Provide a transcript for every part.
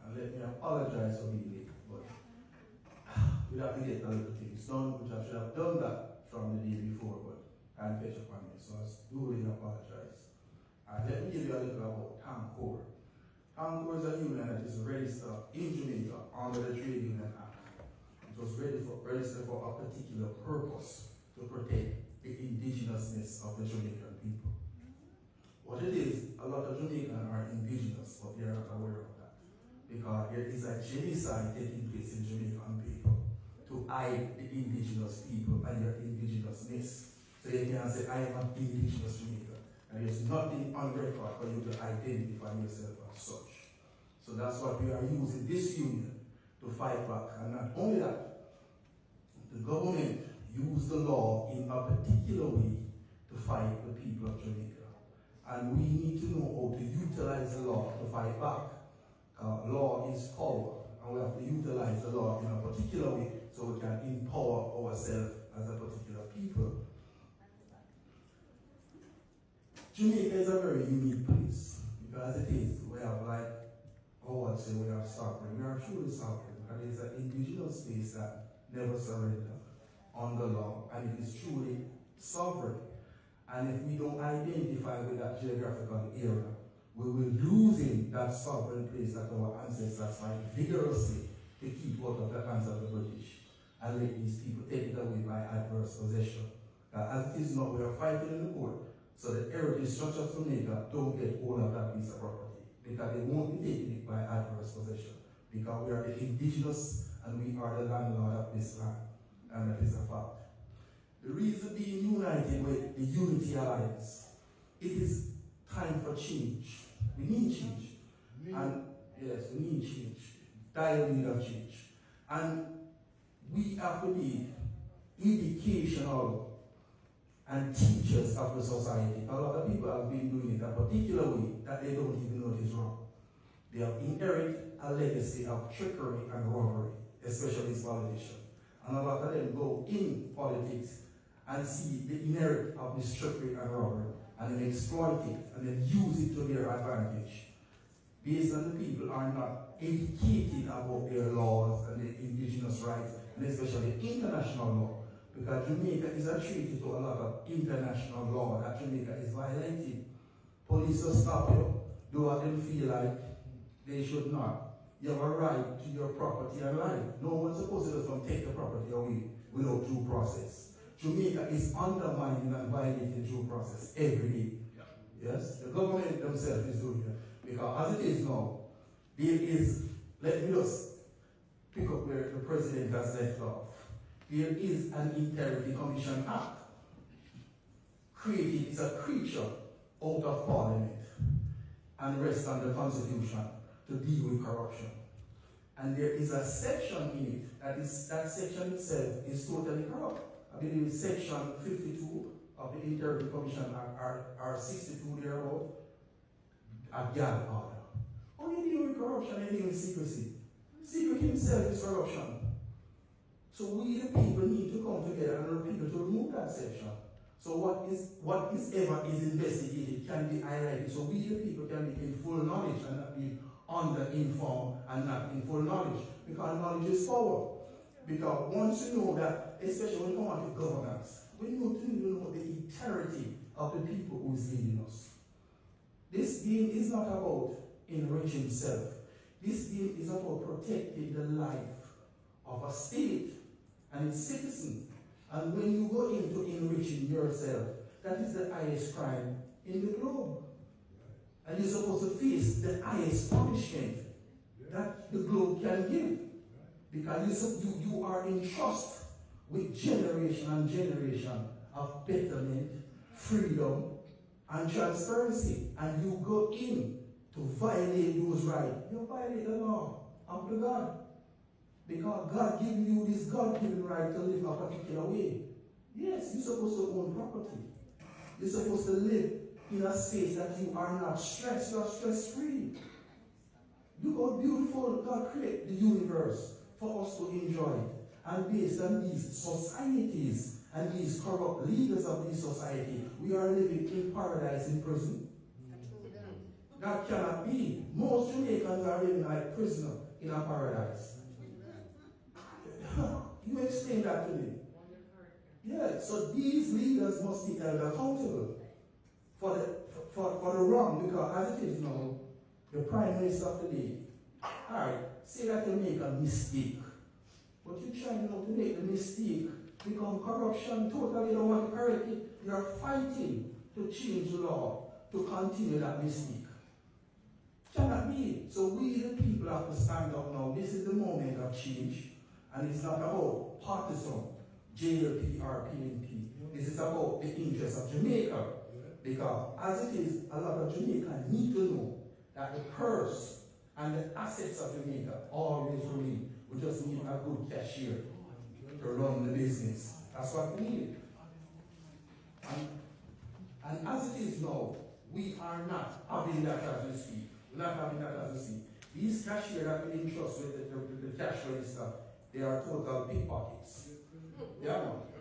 And let me apologize for being late, but we have to get a little things done, which I should have done that from the day before, but I catch up on it, so I do really apologize. Let me give you a little about Tancour. Tancour is a union that is registered in Jamaica under the Trade Union Act. It was registered for a particular purpose to protect the indigenousness of the Jamaican people. What it is, a lot of Jamaicans are indigenous, but they are not aware of that. Because there is a genocide taking place in Jamaican people to hide the indigenous people and their indigenousness. So you can say, I am an indigenous Jamaican. And there's nothing on record for you to identify yourself as such. So that's what we are using this union to fight back. And not only that, the government used the law in a particular way to fight the people of Jamaica. And we need to know how to utilize the law to fight back. Law is power, and we have to utilize the law in a particular way so we can empower ourselves as a particular people. Jamaica is a very unique place because it is. We have we are sovereign. We are truly sovereign, and it is an indigenous space that never surrender on the law, and it is truly sovereign. And if we don't identify with that geographical area, we will lose in that sovereign place that our ancestors fight vigorously to keep out of the hands of the British and let these people take it away by adverse possession. As it is now, we are fighting in the court, so the heritage structure of Jamaica don't get all of that piece of property because they won't be taking it by adverse possession because we are the indigenous and we are the landlord of this land, and that is a fact. The reason being united with the Unity Alliance, it is time for change. We need change. And yes, we need change. Dire need of change. And we have to be educational and teachers of the society. A lot of people have been doing it a particular way that they don't even know it is wrong. They have inherited a legacy of trickery and robbery, especially as politicians. And a lot of them go in politics and see the inherit of this trickery and robbery, and then exploit it, and then use it to their advantage. Based on the people are not educated about their laws and their indigenous rights, and especially international law, because Jamaica is a treaty to a lot of international law that Jamaica is violating. Police will stop you, do what they feel like they should not. You have a right to your property and life. No one's supposed to just take the property away without due process. Jamaica is undermining and violating due process every day. Yeah. Yes? The government themselves is doing it. Because as it is now, there is, let me just pick up where the president has left off. There is an Integrity Commission Act. Created is a creature out of Parliament and rests on the Constitution to deal with corruption. And there is a section in it that section itself is totally corrupt. I believe section 52 of the Integrity Commission are 62 thereabout, a gag order. How do you deal with corruption and deal with secrecy? Secret himself is corruption. So we the people need to come together and the people to remove that section. So what is ever is investigated can be highlighted. So we the people can be in full knowledge and not be under-informed and not in full knowledge. Because knowledge is power. Because once you know that, especially when you come on to governance, we need to know the entirety of the people who is leading us. This game is not about enriching self. This game is about protecting the life of a state and its citizen. And when you go into enriching yourself, that is the highest crime in the globe. And you're supposed to face the highest punishment that the globe can give. Because you are in trust with generation and generation of betterment, freedom, and transparency. And you go in to violate those rights. You violate the law of the God. Because God gave you this God-given right to live a particular way. Yes, you're supposed to own property. You're supposed to live in a space that you are not stressed, you are stress-free. Look how beautiful God created the universe for us to enjoy. And based on these societies and these corrupt leaders of this society, we are living in paradise in prison. That cannot be. Most Jamaicans are living like prisoners in a paradise. You explain that to me. Yeah, so these leaders must be held accountable for the wrong, because as it is now, the Prime Minister of the day, alright, say that you make a mistake, but you try not to make the mistake become corruption. Totally don't want to correct it. You are fighting to change the law to continue that mistake. Cannot be. So we the people have to stand up now. This is the moment of change, and it's not about partisan, JLP or PNP. This is about the interests of Jamaica. Because as it is, a lot of Jamaicans need to know that the purse and the assets of Jamaica always remain. We just need a good cashier to run the business. That's what we need. And as it is now, we are not having that as we speak. We're not having that as we speak. These cashiers that we entrust with the cash register, they are total pickpockets. They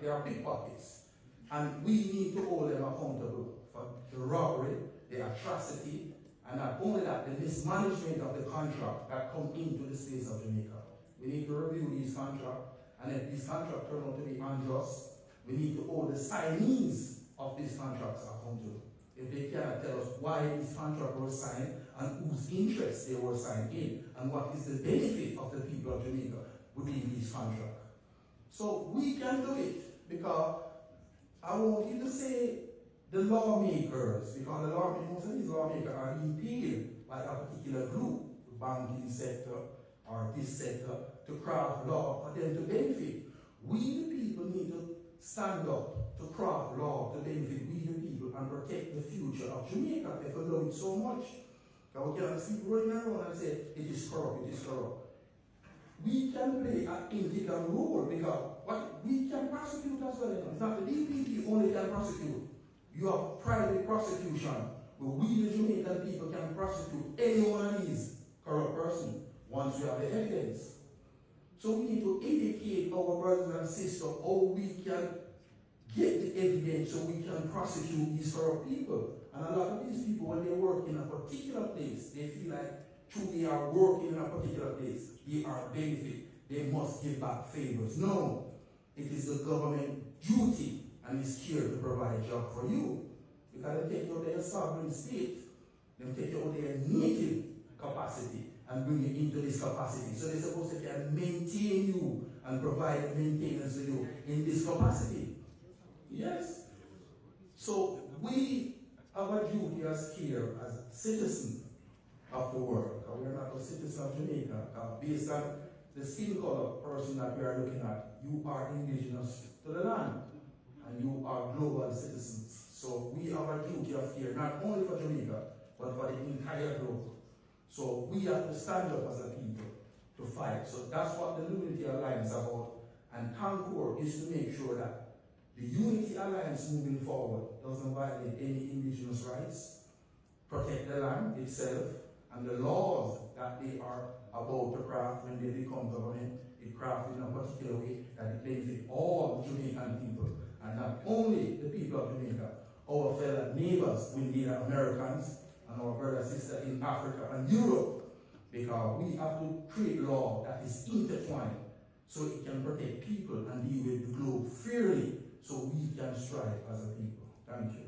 are pickpockets. And we need to hold them accountable for the robbery, the atrocity, and not only that, the mismanagement of the contract that come into the states of Jamaica. We need to review these contracts, and if these contracts turn out to be unjust, we need to hold the signees of these contracts accountable. If they cannot tell us why these contracts were signed and whose interests they were signed in, and what is the benefit of the people of Jamaica within these contracts. So we can do it, because I want you to say the lawmakers, because most of these lawmakers are being paid by a particular group, the banking sector or this sector, to craft law for them to benefit. We the people need to stand up to craft law to benefit we the people and protect the future of Jamaica if we love it so much. Because we cannot keep running around and say it is corrupt, it is corrupt. We can play an integral role, because we can prosecute as well. It's not the DPP only can prosecute. You have private prosecution, where we the Jamaican people can prosecute any one of these corrupt person once we have the evidence. So we need to educate our brothers and sisters how we can get the evidence so we can prosecute these corrupt people. And a lot of these people, when they work in a particular place, they feel like through they are working in a particular place, they are benefit, they must give back favors. No, it is the government duty and it's here to provide a job for you. Because they take you out of their sovereign state, they take you out of their native capacity and bring you into this capacity. So they're supposed to can maintain you and provide maintenance to you in this capacity. Yes. So we have a duty as here as citizens of the world. We are not a citizen of Jamaica. Based on the skin color person that we are looking at, you are indigenous to the land and you are global citizens. So we have a duty of care, not only for Jamaica, but for the entire globe. So we have to stand up as a people to fight. So that's what the Unity Alliance is about. And Tancour is to make sure that the Unity Alliance moving forward doesn't violate any indigenous rights, protect the land itself, and the laws that they are about to craft when they become government, they craft in a particular way that it benefits all Jamaican people, and not only the people of Jamaica, our fellow neighbors, we are Americans, and our brothers and sisters in Africa and Europe, because we have to create law that is intertwined so it can protect people and deal with the globe fairly so we can strive as a people. Thank you.